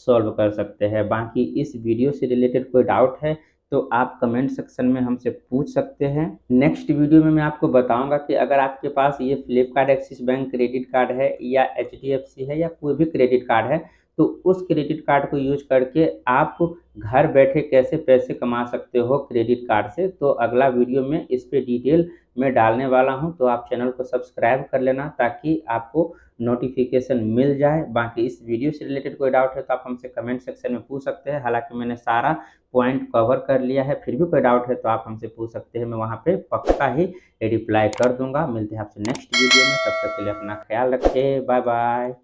S1: सॉल्व कर सकते हैं। बाकी इस वीडियो से रिलेटेड कोई डाउट है तो आप कमेंट सेक्शन में हमसे पूछ सकते हैं। नेक्स्ट वीडियो में मैं आपको बताऊंगा कि अगर आपके पास ये Flipkart Axis bank credit card है या एचडीएफसी है या कोई भी क्रेडिट कार्ड है, तो उस क्रेडिट कार्ड को यूज करके आप घर बैठे कैसे पैसे कमा सकते हो क्रेडिट कार्ड से। तो अगला वीडियो में इस पे डिटेल में डालने वाला हूं, तो आप चैनल को सब्सक्राइब कर लेना ताकि आपको नोटिफिकेशन मिल जाए। बाकी इस वीडियो से रिलेटेड कोई डाउट है तो आप हमसे कमेंट सेक्शन में पूछ सकते हैं। हालांकि मैंने सारा पॉइंट कवर कर लिया है, फिर भी कोई डाउट है तो आप हमसे पूछ सकते हैं, मैं वहाँ पे पक्का ही रिप्लाई कर दूंगा। मिलते हैं आपसे नेक्स्ट वीडियो में, तब तक के लिए अपना ख्याल रखिए, बाय बाय।